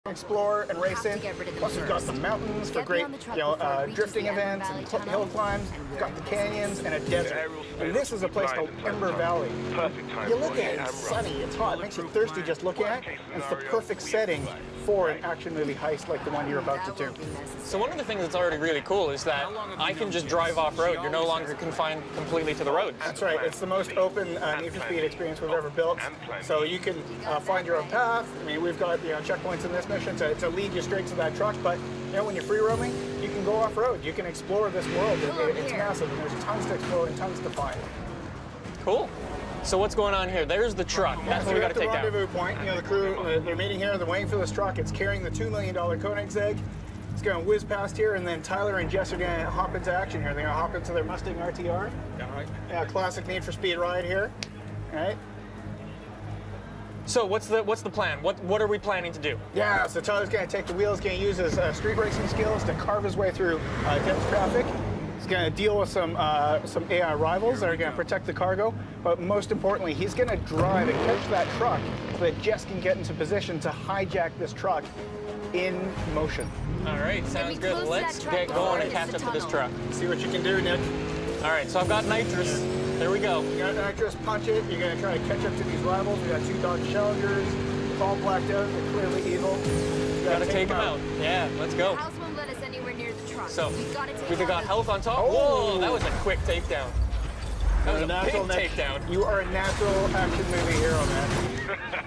explore and race in. Plus we've got the mountains for great, drifting events and hill climbs. We've got the canyons and a desert. And this is a place called Ember Valley. You look at it, it's sunny, it's hot, it makes you thirsty just looking at it. And it's the perfect setting for an action movie heist like the one you're about to do. So one of the things that's already really cool is that I can just drive off-road. You're no longer confined completely to the roads. That's right. It's the most open Need for Speed experience we've ever built. So you can find your own path. I mean, we've got checkpoints in this mission to lead you straight to that truck. But when you're free roaming, you can go off-road. You can explore this world. It's massive, and there's tons to explore and tons to find. Cool. So what's going on here? There's the truck. That's what we got to take down. Rendezvous point. The crew, they're meeting here. They're waiting for this truck. It's carrying the $2 million Koenigsegg. It's going to whiz past here, and then Tyler and Jess are going to hop into action here. They're going to hop into their Mustang RTR. Yeah, classic Need for Speed ride here. All right. So what's the plan? What are we planning to do? Yeah, so Tyler's going to take the wheels, going to use his street racing skills to carve his way through dense traffic. He's going to deal with some AI rivals that are going to protect the cargo, but most importantly, he's going to drive and catch that truck so that Jess can get into position to hijack this truck in motion. All right, sounds good. Let's get going and catch up to this truck. See what you can do, Nick. All right, so I've got nitrous. There we go. You got nitrous, punch it. You're going to try to catch up to these rivals. We got 2 Dodge Challengers. They're all blacked out. They're clearly evil. You got to take them out. Yeah, let's go. The house won't let us anywhere near the truck. So we've got health on top. Whoa, that was a quick takedown. That was a big takedown. You are a natural action movie hero, man.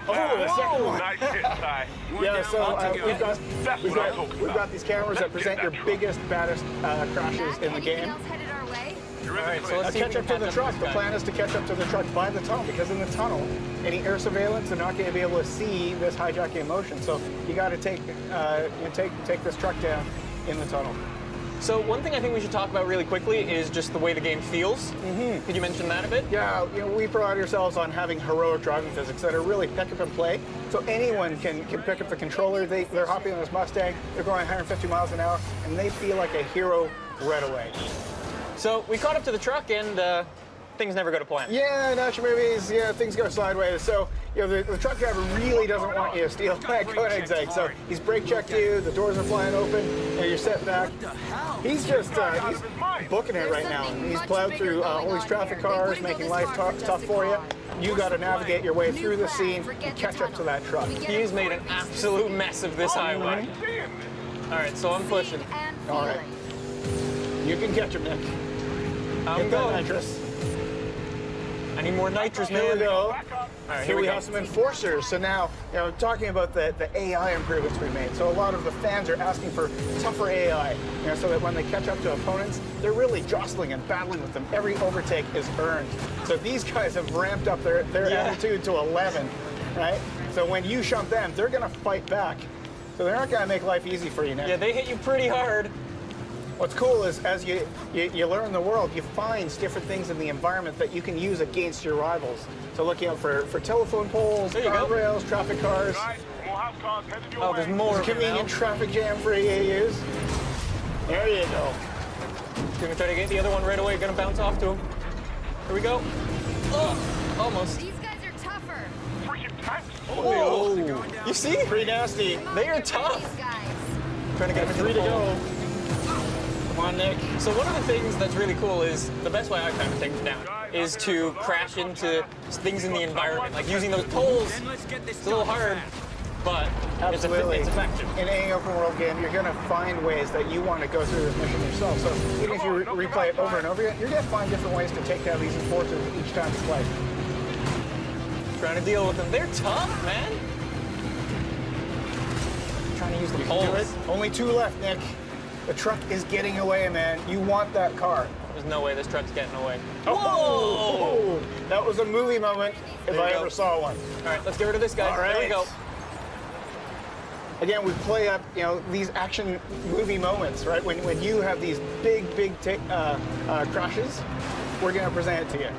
The second one. Nice hit, Ty. Yeah, so we've got these cameras that present your biggest, baddest crashes in the game. All right, so let's catch up to the truck. The plan is to catch up to the truck by the tunnel, because in the tunnel, any air surveillance, they're not going to be able to see this hijacking in motion. So you got to take this truck down in the tunnel. So one thing I think we should talk about really quickly is just the way the game feels. Could you mention that a bit? Yeah, we pride ourselves on having heroic driving physics that are really pick up and play. So anyone can pick up the controller. They're hopping on this Mustang. They're going 150 miles an hour, and they feel like a hero right away. So we caught up to the truck, and things never go to plan. Yeah, in action movies, things go sideways. So, the truck driver really doesn't want you to steal that Koenigsegg. So he's brake checked you, the doors are flying open, you're set back. He's just he's booking it right now. He's plowed through all these traffic cars, making life tough for you. You got to navigate your way through the scene and catch up to that truck. He's made an absolute mess of this highway. All right, so I'm pushing. All right. You can catch him, Nick. I'm going. Nitrous. I need more nitrous, man. Here we go. All right, here we have some enforcers. So now, talking about the AI improvements we made. So a lot of the fans are asking for tougher AI, so that when they catch up to opponents, they're really jostling and battling with them. Every overtake is earned. So these guys have ramped up their attitude to 11, right? So when you shunt them, they're going to fight back. So they're not going to make life easy for you, Nick. Yeah, they hit you pretty hard. What's cool is as you learn the world, you find different things in the environment that you can use against your rivals. So looking out for telephone poles, guardrails, traffic cars. Oh, there's more. Convenient traffic jam for you to use. There you go. Gonna try to get the other one right away. Gonna bounce off to him. Here we go. Oh, almost. These guys are tougher. Oh, you see? Pretty nasty. They are tough. These guys. Trying to get him 3 to go. Come on, Nick. So one of the things that's really cool is, the best way I kind of take them down is to crash into things in the environment, like using those poles. It's a little hard, but Absolutely. It's effective. In any open world game, you're going to find ways that you want to go through this mission yourself. So even if you replay it over and over again, you're going to find different ways to take down these enforcers each time you play. Trying to deal with them. They're tough, man. Trying to use the poles. Only 2 left, Nick. The truck is getting away, man. You want that car. There's no way this truck's getting away. Oh! Whoa! That was a movie moment if I ever saw one. All right, let's get rid of this guy. All right. There we go. Again, we play up, these action movie moments, right? When you have these big crashes, we're gonna present it to you.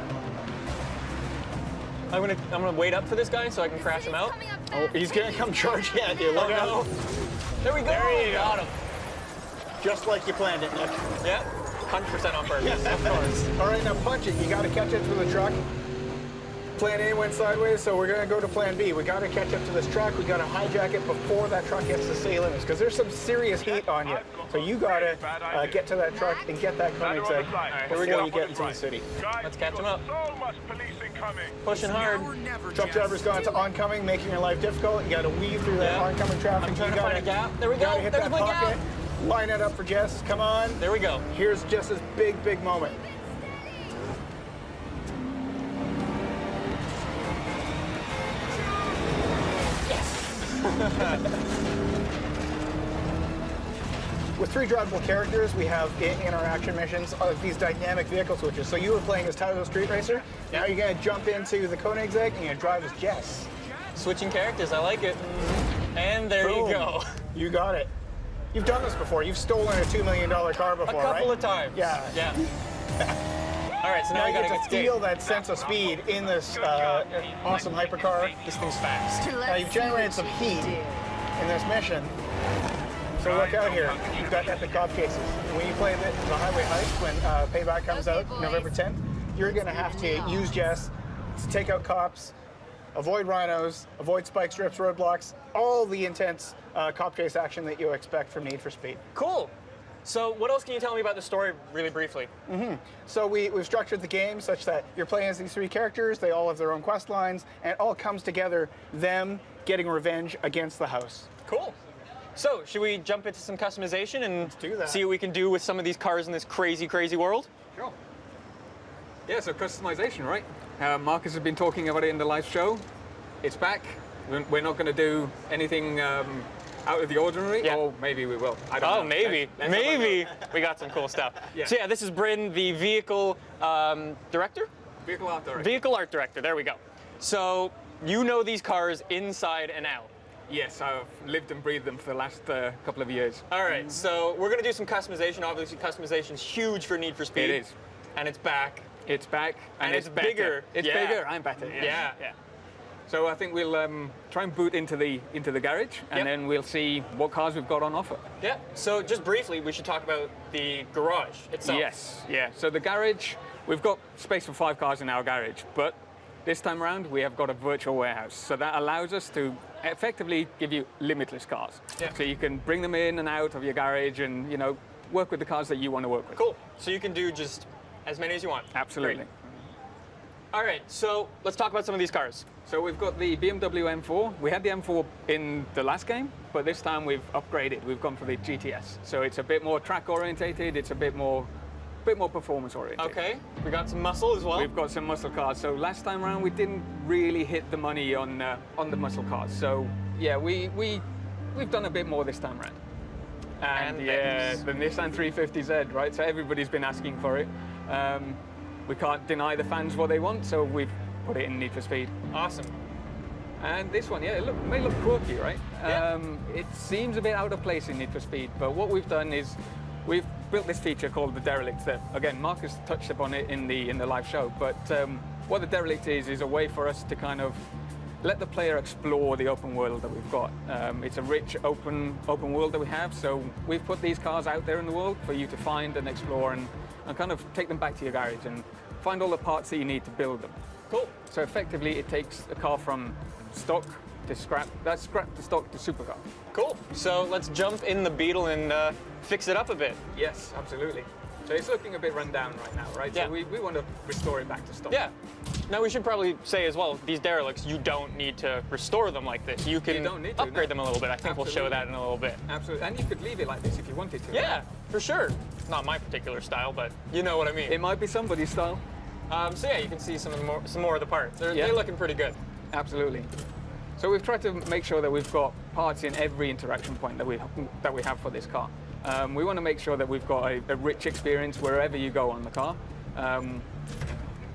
I'm gonna wait up for this guy so I can crash him out. Oh, he's gonna come charging at you. Look out! There we go. There you go. Got him. Just like you planned it, Nick. Yeah, 100% on purpose, of course. All right, now punch it. You got to catch it to the truck. Plan A went sideways, so we're gonna go to plan B. We gotta catch up to this truck. We gotta hijack it before that truck gets to city limits, because there's some serious heat on you. So you gotta get to that truck and get that Koenigsegg before you get into the city. Let's catch him up. Pushing hard. Truck driver's gone to oncoming, making your life difficult. You gotta weave through that oncoming traffic. I'm trying to find a gap. There we go. Gotta hit There's that my pocket. gap. Line it up for Jess. Come on. There we go. Here's Jess's big moment. With 3 drivable characters, we have in our action missions these dynamic vehicle switches. So you were playing as Tyler Street Racer. Now you're going to jump into the Koenigsegg and you're going to drive as Jess. Switching characters, I like it. And there Boom. you go. You got it. You've done this before. You've stolen a $2 million car before, right? A couple of times. Yeah. All right, so now you we get gotta to feel that sense of speed in this awesome hypercar. This thing's fast. Now you've generated some heat in this mission. So look out here. You've got epic cop chases. When you play the Highway Heist, when Payback comes out November 10th, you're going to have to use Jess to take out cops, avoid rhinos, avoid spike strips, roadblocks, all the intense cop chase action that you expect from Need for Speed. Cool. So what else can you tell me about the story really briefly? So we've structured the game such that you're playing as these 3 characters, they all have their own quest lines, and it all comes together, them getting revenge against the house. Cool. So should we jump into some customization and do that. see what we can do with some of these cars in this crazy, crazy world? Sure. Yeah, so customization, right? Marcus has been talking about it in the live show. It's back. We're not going to do anything out of the ordinary, or maybe we will. I don't know. Maybe. Maybe. We got some cool stuff. Yeah. So yeah, this is Bryn, the vehicle director? Vehicle art director. Vehicle art director, there we go. So you know these cars inside and out. Yes, I've lived and breathed them for the last couple of years. All right, so we're going to do some customization. Obviously, customization's huge for Need for Speed. It is. And it's back. It's back. And it's better. bigger. It's bigger. I'm better. Yeah. So I think we'll try and boot into the garage, and then we'll see what cars we've got on offer. Yeah. So just briefly, we should talk about the garage itself. Yes. Yeah. So the garage, we've got space for 5 cars in our garage, but this time around we have got a virtual warehouse. So that allows us to effectively give you limitless cars. Yeah. So you can bring them in and out of your garage, and work with the cars that you want to work with. Cool. So you can do just as many as you want. Absolutely. Great. All right. So let's talk about some of these cars. So we've got the BMW M4. We had the M4 in the last game, but this time we've upgraded. We've gone for the GTS. So it's a bit more track orientated. It's a bit more performance oriented. Okay. We got some muscle as well. We've got some muscle cars. So last time around we didn't really hit the money on the muscle cars. So yeah, we've done a bit more this time around. And yeah, the Nissan 350Z, right? So everybody's been asking for it. We can't deny the fans what they want, so we've put it in Need for Speed. Awesome. And this one, yeah, it may look quirky, right? Yeah. It seems a bit out of place in Need for Speed, but what we've done is we've built this feature called the Derelict that, again, Marcus touched upon it in the live show, but what the Derelict is a way for us to kind of let the player explore the open world that we've got. It's a rich open world that we have, so we've put these cars out there in the world for you to find and explore and kind of take them back to your garage and find all the parts that you need to build them. Cool. So effectively, it takes a car from stock to scrap, that's scrap to stock to supercar. Cool. So let's jump in the Beetle and fix it up a bit. Yes, absolutely. So it's looking a bit run down right now, right? Yeah. So we want to restore it back to stock. Yeah. Now we should probably say as well, these derelicts, you don't need to restore them like this. You can don't need to, upgrade no. them a little bit. I think we'll show that in a little bit. Absolutely. And you could leave it like this if you wanted to. Yeah, for sure. Not my particular style, but you know what I mean. It might be somebody's style. So yeah, you can see some more of the parts. They're looking pretty good. Absolutely. So we've tried to make sure that we've got parts in every interaction point that we have for this car. We want to make sure that we've got a rich experience wherever you go on the car.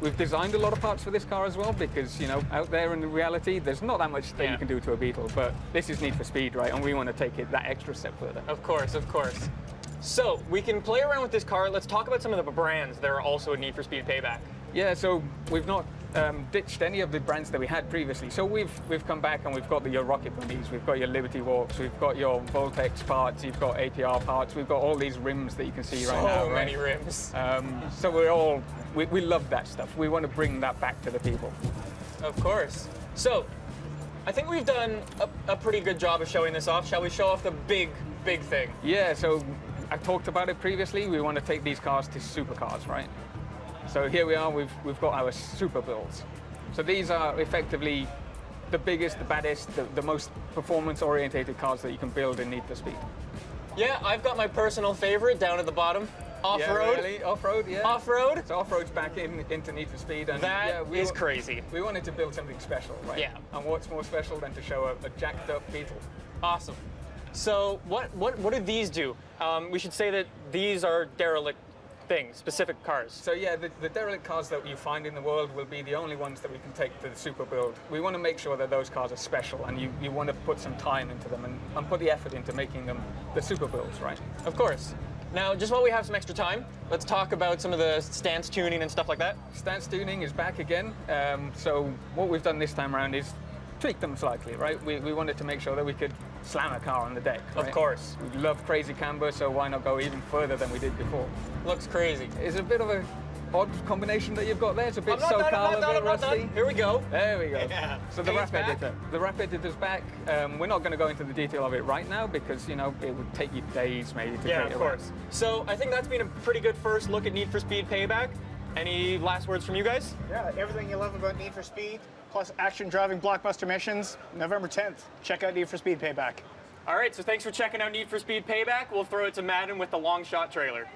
We've designed a lot of parts for this car as well because, out there in the reality, there's not that much that you can do to a Beetle, but this is Need for Speed, right? And we want to take it that extra step further. Of course, of course. So we can play around with this car. Let's talk about some of the brands that are also a Need for Speed Payback. Yeah, so we've not ditched any of the brands that we had previously. So we've come back and we've got your Rocket Bunnies, we've got your Liberty Walks, we've got your Voltex parts, you've got APR parts, we've got all these rims that you can see right now. So many rims. So we love that stuff. We want to bring that back to the people. Of course. So, I think we've done a pretty good job of showing this off. Shall we show off the big thing? Yeah, so I talked about it previously. We want to take these cars to supercars, right? So here we are, we've got our super builds. So these are effectively the biggest, the baddest, the most performance-orientated cars that you can build in Need for Speed. Yeah, I've got my personal favorite down at the bottom. Off-road. Yeah, really? Off-road, yeah. Off-road. So off-road's back into Need for Speed. And That is crazy. We wanted to build something special, right? Yeah. And what's more special than to show a jacked up Beetle? Awesome. So what do these do? We should say that these are derelict things, specific cars. So yeah, the derelict cars that you find in the world will be the only ones that we can take to the super build. We want to make sure that those cars are special, and you want to put some time into them and put the effort into making them the super builds, right? Of course. Now, just while we have some extra time, let's talk about some of the stance tuning and stuff like that. Stance tuning is back again. So what we've done this time around is tweak them slightly, right? We wanted to make sure that we could slam a car on the deck, right? Of course. We love crazy camber, so why not go even further than we did before? Looks crazy. It's a bit of a odd combination that you've got there. It's a bit I'm not SoCal, done, a bit rusty. Here we go. There we go. Yeah. So the Paint's wrap back. editor. The wrap editor's back. We're not going to go into the detail of it right now because, you know, it would take you days maybe to Yeah, create of a wrap. course. So I think that's been a pretty good first look at Need for Speed Payback. Any last words from you guys? Yeah, everything you love about Need for Speed, plus action driving blockbuster missions, November 10th. Check out Need for Speed Payback. All right, so thanks for checking out Need for Speed Payback. We'll throw it to Madden with the long shot trailer.